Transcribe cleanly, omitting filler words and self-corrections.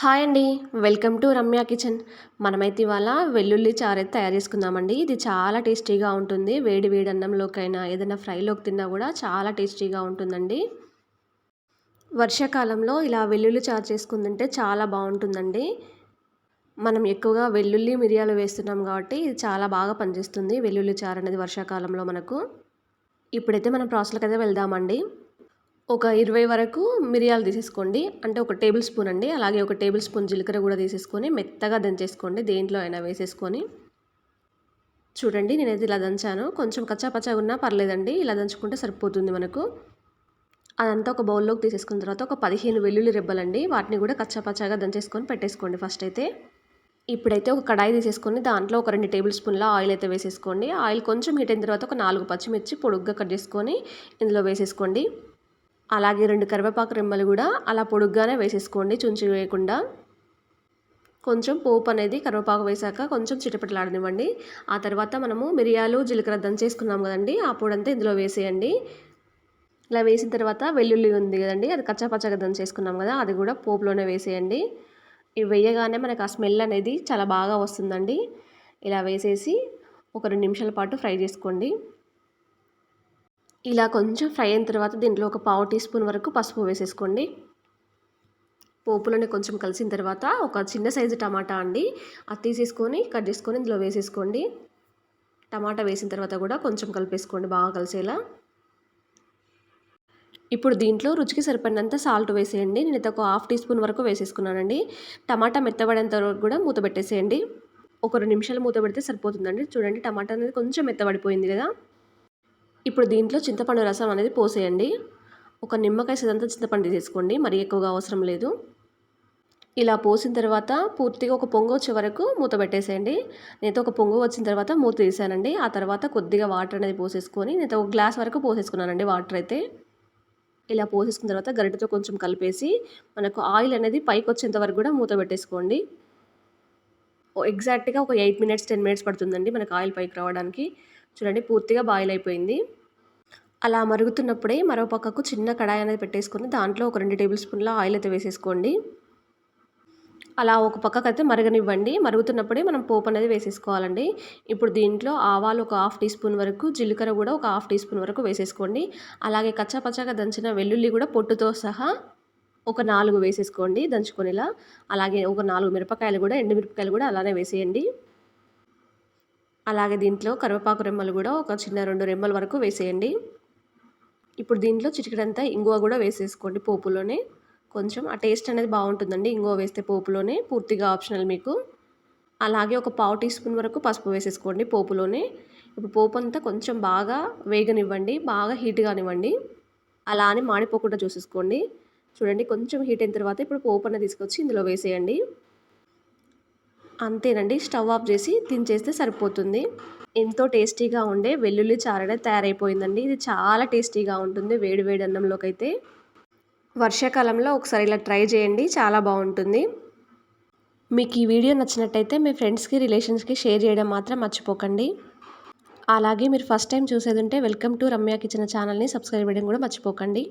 Hi అండి. Welcome to Ramya kitchen. మనమైతే ఇవాళ వెల్లుల్లి చారైతే తయారు చేసుకుందామండి. ఇది చాలా టేస్టీగా ఉంటుంది. వేడి వేడి అన్నంలోకైనా ఏదైనా ఫ్రైలోకి తిన్నా కూడా చాలా టేస్టీగా ఉంటుందండి. వర్షాకాలంలో ఇలా వెల్లుల్లి చారు చేసుకుని తింటే చాలా బాగుంటుందండి. మనం ఎక్కువగా వెల్లుల్లి మిరియాలు వేస్తున్నాం కాబట్టి ఇది చాలా బాగా పనిచేస్తుంది వెల్లుల్లి చారు అనేది వర్షాకాలంలో మనకు. ఇప్పుడైతే మనం ప్రాసెస్‌లోకి అయితే వెళ్దామండి. ఒక 20 వరకు మిరియాలు తీసేసుకోండి. అంటే ఒక టేబుల్ స్పూన్ అండి. అలాగే ఒక టేబుల్ స్పూన్ జీలకర్ర కూడా తీసేసుకొని మెత్తగా దంచేసుకోండి. దేంట్లో అయినా వేసేసుకొని. చూడండి నేనైతే ఇలా దంచాను. కొంచెం కచ్చా పచ్చాగా ఉన్నా పర్లేదండి. ఇలా దంచుకుంటే సరిపోతుంది మనకు. అదంతా ఒక బౌల్లోకి తీసేసుకున్న తర్వాత ఒక 15 వెల్లుల్లి రెబ్బలండి. వాటిని కూడా కచ్చా పచ్చాగా దంచేసుకొని పెట్టేసుకోండి ఫస్ట్ అయితే. ఇప్పుడైతే ఒక కడాయి తీసేసుకొని దాంట్లో ఒక 2 టేబుల్ స్పూన్ల ఆయిల్ అయితే వేసేసుకోండి. ఆయిల్ కొంచెం హీట్ అయిన తర్వాత ఒక 4 పచ్చిమిర్చి పొడుగ్గా కట్ చేసుకొని ఇందులో వేసేసుకోండి. అలాగే 2 కరివేపాకు రెమ్మలు కూడా అలా పొడుగ్గానే వేసేసుకోండి, చుంచి వేయకుండా. కొంచెం పోపు అనేది కరివేపాకు వేసాక కొంచెం చిటపటలాడనివ్వండి. ఆ తర్వాత మనము మిరియాలు జీలకర్ర దంచేసుకున్నాం కదండి, ఆ పొడంతా ఇందులో వేసేయండి. ఇలా వేసిన తర్వాత వెల్లుల్లి ఉంది కదండి, అది కచ్చాపచ్చాగా దంచేసుకున్నాం కదా, అది కూడా పోపులోనే వేసేయండి. ఇవి వేయగానే మనకు ఆ స్మెల్ అనేది చాలా బాగా వస్తుందండి. ఇలా వేసేసి ఒక 2 నిమిషాల పాటు ఫ్రై చేసుకోండి. ఇలా కొంచెం ఫ్రై అయిన తర్వాత దీంట్లో ఒక పావు టీ స్పూన్ వరకు పసుపు వేసేసుకోండి. పోపులోనే కొంచెం కలిసిన తర్వాత ఒక చిన్న సైజు టమాటా అండి, అది తీసేసుకొని కట్ చేసుకొని ఇందులో వేసేసుకోండి. టమాటా వేసిన తర్వాత కూడా కొంచెం కలిపేసుకోండి బాగా కలిసేలా. ఇప్పుడు దీంట్లో రుచికి సరిపడినంత సాల్ట్ వేసేయండి. నేనైతే ఒక హాఫ్ టీ స్పూన్ వరకు వేసేసుకున్నానండి. టమాటా మెత్తబడేంత వరకు కూడా మూత పెట్టేసేయండి. ఒక 2 నిమిషాలు మూత పెడితే సరిపోతుందండి. చూడండి టమాటా అనేది కొంచెం మెత్తబడిపోయింది కదా. ఇప్పుడు దీంట్లో చింతపండు రసం అనేది పోసేయండి. ఒక నిమ్మకాయ సైజంతా చింతపండు తీసేసుకోండి, మరీ ఎక్కువగా అవసరం లేదు. ఇలా పోసిన తర్వాత పూర్తిగా ఒక పొంగు వచ్చే వరకు మూత పెట్టేసేయండి. నేనైతే ఒక పొంగు వచ్చిన తర్వాత మూత తీసానండి. ఆ తర్వాత కొద్దిగా వాటర్ అనేది పోసేసుకొని నేనైతే ఒక గ్లాస్ వరకు పోసేసుకున్నానండి వాటర్ అయితే. ఇలా పోసేసుకున్న తర్వాత గరిటెతో కొంచెం కలిపేసి మనకు ఆయిల్ అనేది పైకి వచ్చేంత వరకు కూడా మూత పెట్టేసుకోండి. ఎగ్జాక్ట్గా ఒక 8 మినిట్స్ 10 మినిట్స్ పడుతుందండి మనకు ఆయిల్ పైకి రావడానికి. చూడండి పూర్తిగా బాయిల్ అయిపోయింది. అలా మరుగుతున్నప్పుడే మరో పక్కకు చిన్న కడాయి అనేది పెట్టేసుకొని దాంట్లో ఒక 2 టేబుల్ స్పూన్ల ఆయిల్ అయితే వేసేసుకోండి. అలా ఒక పక్కకైతే మరగనివ్వండి. మరుగుతున్నప్పుడే మనం పోపు అనేది వేసేసుకోవాలండి. ఇప్పుడు దీంట్లో ఆవాలు ఒక హాఫ్ టీ స్పూన్ వరకు, జీలకర్ర కూడా ఒక హాఫ్ టీ స్పూన్ వరకు వేసేసుకోండి. అలాగే కచ్చాపచ్చాగా దంచిన వెల్లుల్లి కూడా పొట్టుతో సహా ఒక 4 వేసేసుకోండి దంచుకొనిలా. అలాగే ఒక 4 మిరపకాయలు కూడా, ఎండుమిరపకాయలు కూడా అలానే వేసేయండి. అలాగే దీంట్లో కరివేపాకు రెమ్మలు కూడా ఒక చిన్న 2 రెమ్మల వరకు వేసేయండి. ఇప్పుడు దీంట్లో చిటికెడంతా ఇంగువ కూడా వేసేసుకోండి పోపులోనే. కొంచెం ఆ టేస్ట్ అనేది బాగుంటుందండి ఇంగువ వేస్తే పోపులోనే, పూర్తిగా ఆప్షనల్ మీకు. అలాగే ఒక పావు టీ స్పూన్ వరకు పసుపు వేసేసుకోండి పోపులోనే. ఇప్పుడు పోపు అంతా కొంచెం బాగా వేగనివ్వండి, బాగా హీట్ కానివ్వండి. అలా అని మాడిపోకుండా చూసేసుకోండి. చూడండి కొంచెం హీట్ అయిన తర్వాత ఇప్పుడు పోపు అనేది తీసుకొచ్చి ఇందులో వేసేయండి. అంతేనండి, స్టవ్ ఆఫ్ చేసి దించేస్తే సరిపోతుంది. ఎంతో టేస్టీగా ఉండే వెల్లుల్లి చారు అనేది తయారైపోయిందండి. ఇది చాలా టేస్టీగా ఉంటుంది వేడి వేడి అన్నంలోకి అయితే. వర్షాకాలంలో ఒకసారి ఇలా ట్రై చేయండి, చాలా బాగుంటుంది. మీకు ఈ వీడియో నచ్చినట్టయితే మీ ఫ్రెండ్స్కి రిలేషన్స్కి షేర్ చేయడం మాత్రం మర్చిపోకండి. అలాగే మీరు ఫస్ట్ టైం చూసేది ఉంటే వెల్కమ్ టు రమ్య కిచెన్ ఛానల్ని సబ్స్క్రైబ్ చేయడం కూడా మర్చిపోకండి.